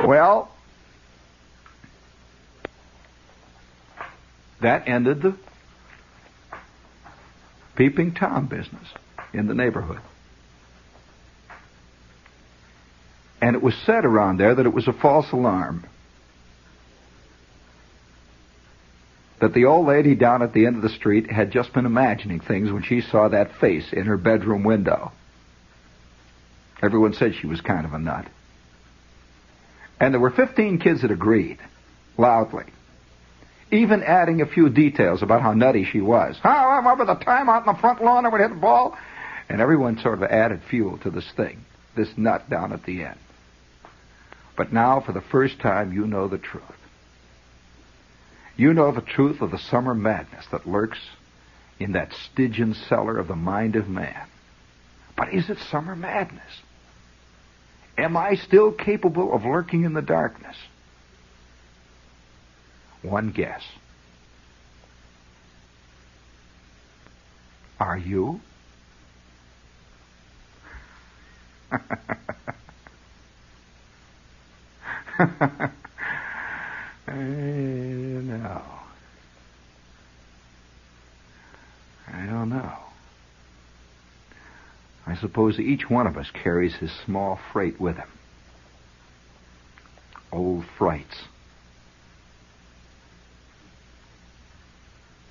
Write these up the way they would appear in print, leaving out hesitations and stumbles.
Well, that ended the peeping Tom business in the neighborhood. And it was said around there that it was a false alarm. That the old lady down at the end of the street had just been imagining things when she saw that face in her bedroom window. Everyone said she was kind of a nut. And there were 15 kids that agreed, loudly, even adding a few details about how nutty she was. I remember the time out in the front lawn I would hit the ball. And everyone sort of added fuel to this thing, this nut down at the end. But now, for the first time, you know the truth. You know the truth of the summer madness that lurks in that Stygian cellar of the mind of man. But is it summer madness? Am I still capable of lurking in the darkness? One guess. Are you? No. I don't know. I suppose each one of us carries his small freight with him. Old frights.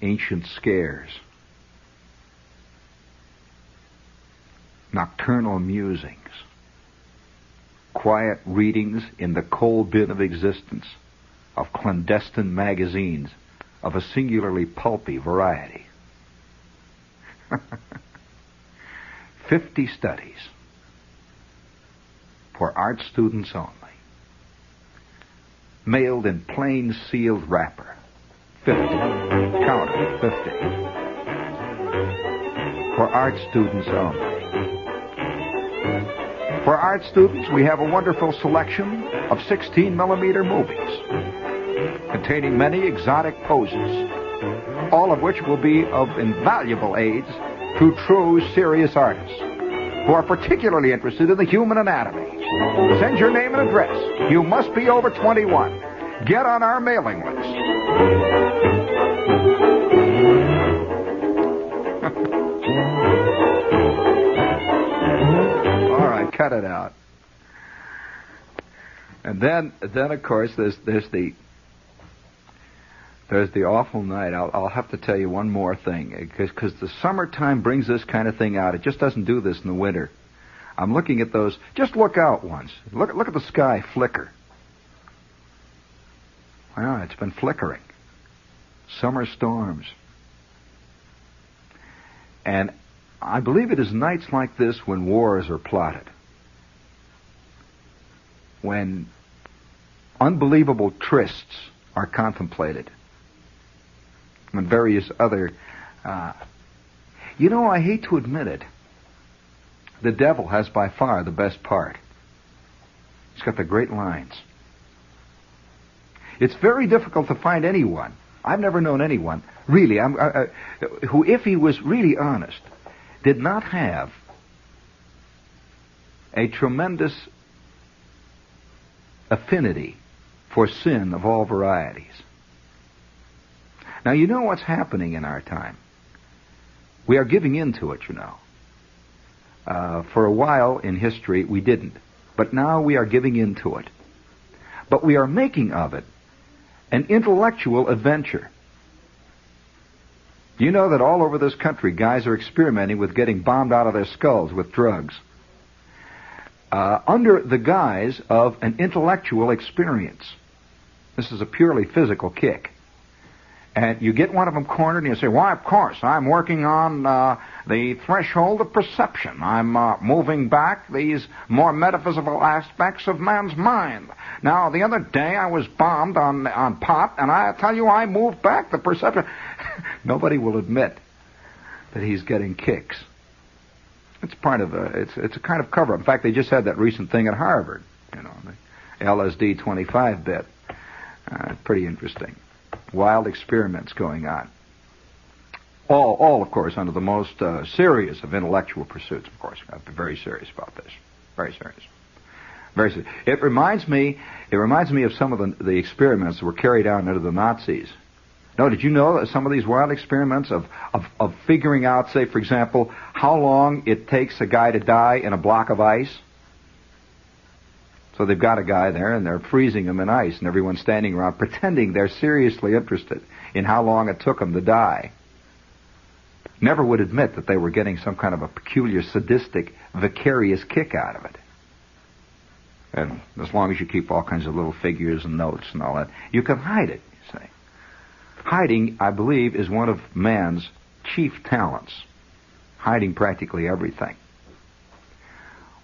Ancient scares. Nocturnal musings. Quiet readings in the coal bin of existence of clandestine magazines of a singularly pulpy variety. 50 studies for art students only. Mailed in plain sealed wrapper. 50. Count it, 50. For art students only. For art students, we have a wonderful selection of 16mm movies containing many exotic poses, all of which will be of invaluable aids to true, serious artists who are particularly interested in the human anatomy. Send your name and address. You must be over 21. Get on our mailing list. All right, cut it out. And then of course, there's the awful night. I'll have to tell you one more thing, because the summertime brings this kind of thing out. It just doesn't do this in the winter. I'm looking at those. Just look out once. Look at the sky flicker. Wow, it's been flickering. Summer storms. And I believe it is nights like this when wars are plotted, when unbelievable trysts are contemplated, and various other... I hate to admit it, the devil has by far the best part. He's got the great lines. It's very difficult to find anyone, I've never known anyone, really, who, if he was really honest, did not have a tremendous affinity for sin of all varieties. Now, you know what's happening in our time. We are giving in to it, you know. For a while in history, we didn't. But now we are giving in to it. But we are making of it an intellectual adventure. You know that all over this country, guys are experimenting with getting bombed out of their skulls with drugs, under the guise of an intellectual experience. This is a purely physical kick. And you get one of them cornered and you say, why, of course, I'm working on the threshold of perception. I'm moving back these more metaphysical aspects of man's mind. Now, the other day I was bombed on pot, and I tell you, I moved back the perception. Nobody will admit that he's getting kicks. It's part of it's a kind of cover-up. In fact, they just had that recent thing at Harvard, the LSD 25 bit. Pretty interesting. Wild experiments going on. All, of course, under the most serious of intellectual pursuits, of course. We have to be very serious about this. Very serious. Very. It reminds me of some of the experiments that were carried out under the Nazis. No, did you know that some of these wild experiments of figuring out, say, for example, how long it takes a guy to die in a block of ice? So they've got a guy there, and they're freezing him in ice, and everyone's standing around pretending they're seriously interested in how long it took him to die. Never would admit that they were getting some kind of a peculiar, sadistic, vicarious kick out of it. And as long as you keep all kinds of little figures and notes and all that, you can hide it, you see. Hiding, I believe, is one of man's chief talents. Hiding practically everything.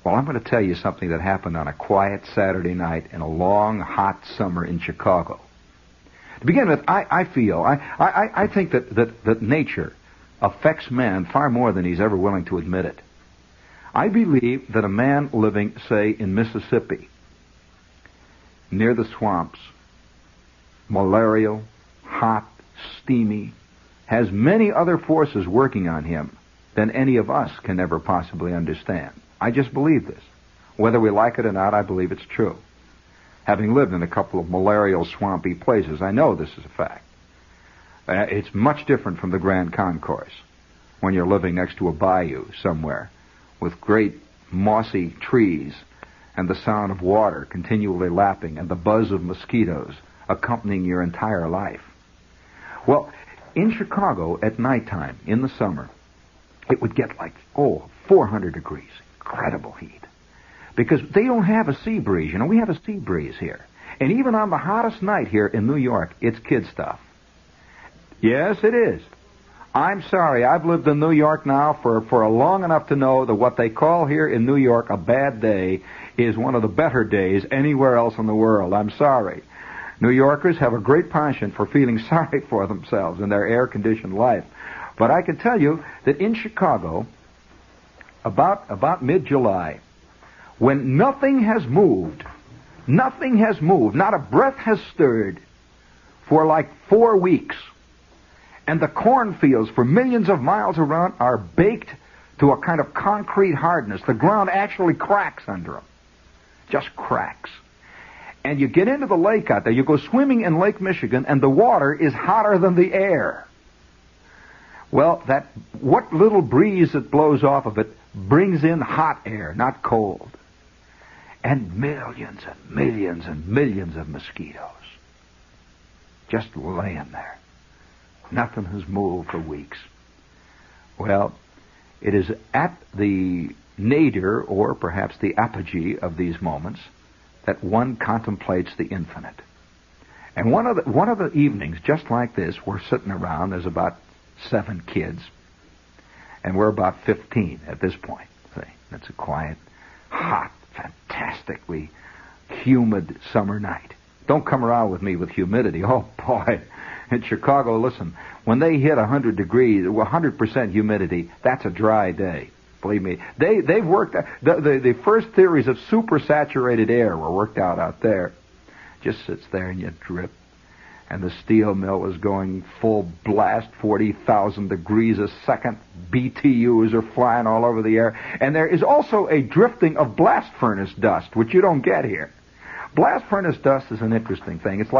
Well, I'm going to tell you something that happened on a quiet Saturday night in a long, hot summer in Chicago. To begin with, I think that nature affects man far more than he's ever willing to admit it. I believe that a man living, say, in Mississippi, near the swamps, malarial, hot, steamy, has many other forces working on him than any of us can ever possibly understand. I just believe this. Whether we like it or not, I believe it's true. Having lived in a couple of malarial, swampy places, I know this is a fact. It's much different from the Grand Concourse when you're living next to a bayou somewhere with great mossy trees and the sound of water continually lapping and the buzz of mosquitoes accompanying your entire life. Well, in Chicago at nighttime in the summer, it would get like, 400 degrees. Incredible heat. Because they don't have a sea breeze. You know, we have a sea breeze here. And even on the hottest night here in New York, it's kid stuff. Yes, it is. I'm sorry. I've lived in New York now for long enough to know that what they call here in New York a bad day is one of the better days anywhere else in the world. I'm sorry. New Yorkers have a great penchant for feeling sorry for themselves in their air-conditioned life. But I can tell you that in Chicago, about mid-July, when nothing has moved, not a breath has stirred for like 4 weeks, and the cornfields for millions of miles around are baked to a kind of concrete hardness. The ground actually cracks under them. Just cracks. And you get into the lake out there, you go swimming in Lake Michigan, and the water is hotter than the air. Well, what little breeze that blows off of it brings in hot air, not cold. And millions and millions and millions of mosquitoes just laying there. Nothing has moved for weeks. Well, it is at the nadir, or perhaps the apogee of these moments, that one contemplates the infinite. And one of the evenings, just like this, we're sitting around. There's about 7 kids, and we're about 15 at this point. See, it's a quiet, hot, fantastically humid summer night. Don't come around with me with humidity. Oh boy, in Chicago, listen, when they hit 100 degrees, 100% humidity, that's a dry day. Believe me, they've worked. The first theories of supersaturated air were worked out there. Just sits there and you drip. And the steel mill is going full blast, 40,000 degrees a second. BTUs are flying all over the air. And there is also a drifting of blast furnace dust, which you don't get here. Blast furnace dust is an interesting thing. It's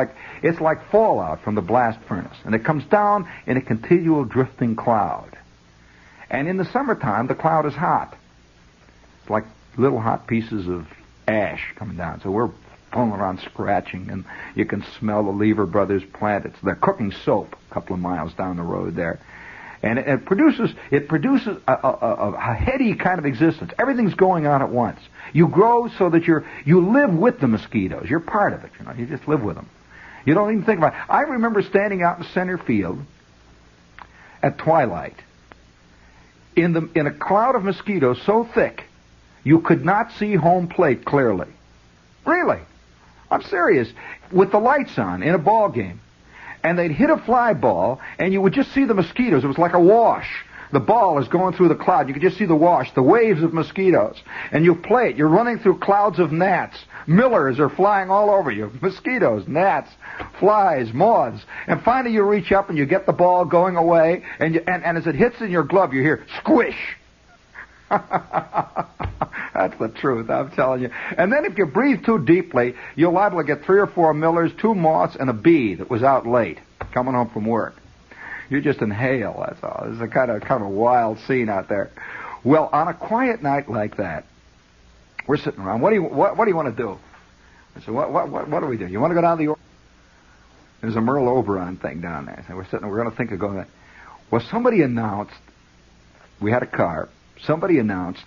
like fallout from the blast furnace. And it comes down in a continual drifting cloud. And in the summertime, the cloud is hot. It's like little hot pieces of ash coming down. So we're pulling around scratching, and you can smell the Lever Brothers plant. They're cooking soap a couple of miles down the road there. And it produces a heady kind of existence. Everything's going on at once. You grow so that you live with the mosquitoes. You're part of it, you know. You just live with them. You don't even think about it. I remember standing out in center field at twilight in a cloud of mosquitoes so thick you could not see home plate clearly. Really. I'm serious. With the lights on in a ball game. And they'd hit a fly ball, and you would just see the mosquitoes. It was like a wash. The ball is going through the cloud. You could just see the wash, the waves of mosquitoes. And you play it. You're running through clouds of gnats. Millers are flying all over you. Mosquitoes, gnats, flies, moths. And finally you reach up and you get the ball going away, and as it hits in your glove, you hear squish. That's the truth, I'm telling you. And then if you breathe too deeply, you're liable to get 3 or 4 millers, 2 moths, and a bee that was out late, coming home from work. You just inhale, that's all. It's a kind of wild scene out there. Well, on a quiet night like that, we're sitting around. What do you want to do? I said, what do we do? You want to go down the... There's a Merle Oberon thing down there. So we're going to think of going there. Well, somebody announced, we had a car, somebody announced,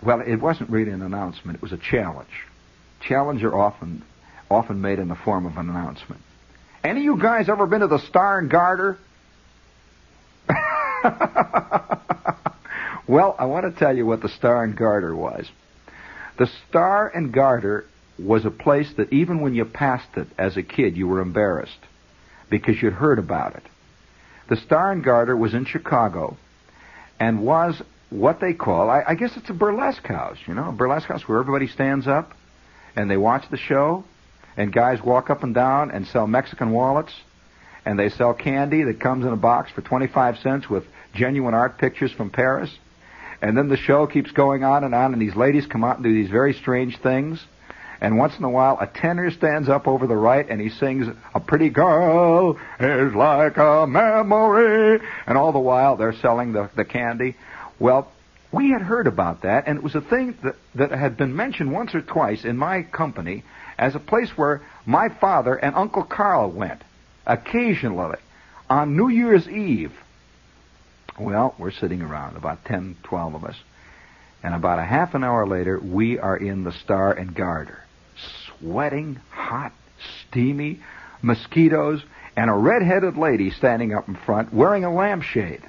well, it wasn't really an announcement, it was a challenge. Challenges are often made in the form of an announcement. Any of you guys ever been to the Star and Garter? Well, I want to tell you what the Star and Garter was. The Star and Garter was a place that even when you passed it as a kid, you were embarrassed because you'd heard about it. The Star and Garter was in Chicago and was what they call, I guess it's a burlesque house, a burlesque house where everybody stands up and they watch the show and guys walk up and down and sell Mexican wallets and they sell candy that comes in a box for 25 cents with genuine art pictures from Paris. And then the show keeps going on and these ladies come out and do these very strange things. And once in a while, a tenor stands up over the right and he sings, "A pretty girl is like a memory." And all the while, they're selling the candy. Well, we had heard about that, and it was a thing that had been mentioned once or twice in my company as a place where my father and Uncle Carl went, occasionally, on New Year's Eve. Well, we're sitting around, about 10, 12 of us. And about a half an hour later, we are in the Star and Garter. Sweating, hot, steamy, mosquitoes, and a red-headed lady standing up in front wearing a lampshade.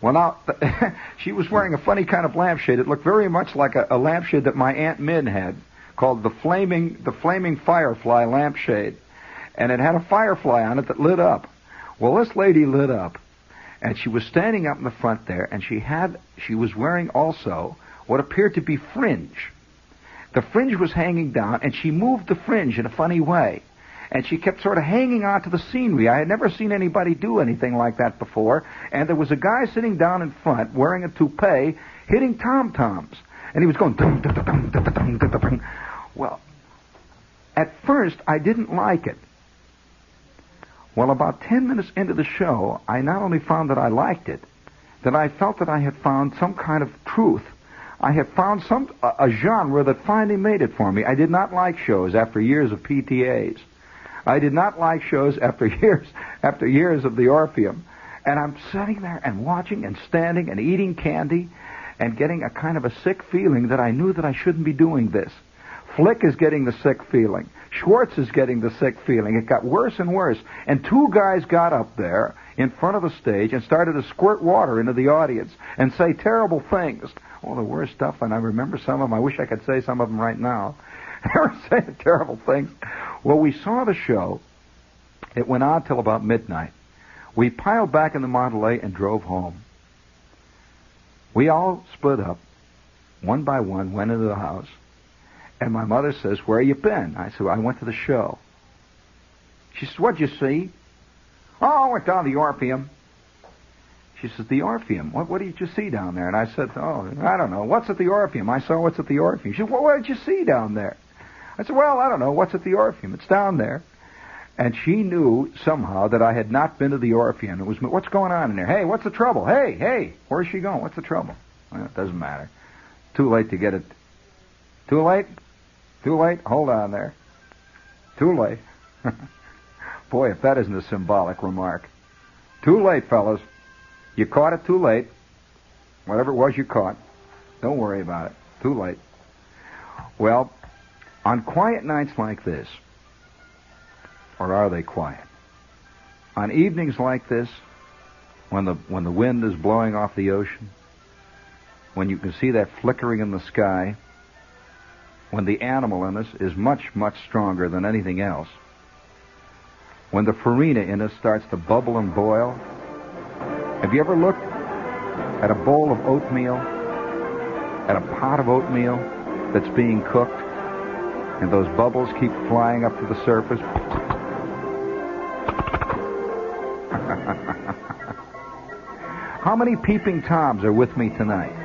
Well, now, she was wearing a funny kind of lampshade. It looked very much like a lampshade that my Aunt Min had, called the flaming firefly lampshade. And it had a firefly on it that lit up. Well, this lady lit up, and she was standing up in the front there, and she was wearing also what appeared to be fringe. The fringe was hanging down, and she moved the fringe in a funny way. And she kept sort of hanging on to the scenery. I had never seen anybody do anything like that before. And there was a guy sitting down in front wearing a toupee hitting tom-toms. And he was going... Dum, dum, dum, dum, dum, dum, dum, dum. Well, at first, I didn't like it. Well, about 10 minutes into the show, I not only found that I liked it, that I felt that I had found some kind of truth. I had found a genre that finally made it for me. I did not like shows after years of PTAs. I did not like shows after years of the Orpheum. And I'm sitting there and watching and standing and eating candy and getting a kind of a sick feeling that I knew that I shouldn't be doing this. Flick is getting the sick feeling. Schwartz is getting the sick feeling. It got worse and worse. And 2 guys got up there in front of the stage and started to squirt water into the audience and say terrible things. Oh, the worst stuff, and I remember some of them. I wish I could say some of them right now. They were saying terrible things. Well, we saw the show. It went on till about midnight. We piled back in the Model A and drove home. We all split up, one by one, went into the house. And my mother says, "Where you been?" I said, "I went to the show." She says, "What'd you see?" "Oh, I went down to the Orpheum." She says, "The Orpheum? What did you see down there?" And I said, "Oh, I don't know. What's at the Orpheum?" I saw what's at the Orpheum. She said, "Well, what did you see down there?" I said, "Well, I don't know. What's at the Orpheum? It's down there." And she knew somehow that I had not been to the Orpheum. It was, "What's going on in there? Hey, what's the trouble? Hey, where's she going? What's the trouble?" Well, it doesn't matter. Too late to get it. Too late? Too late? Hold on there. Too late. Boy, if that isn't a symbolic remark. Too late, fellas. You caught it too late. Whatever it was you caught. Don't worry about it. Too late. Well, on quiet nights like this, or are they quiet? On evenings like this, when the wind is blowing off the ocean, when you can see that flickering in the sky, when the animal in us is much, much stronger than anything else, when the farina in us starts to bubble and boil. Have you ever looked at a bowl of oatmeal, at a pot of oatmeal that's being cooked, and those bubbles keep flying up to the surface? How many peeping Toms are with me tonight?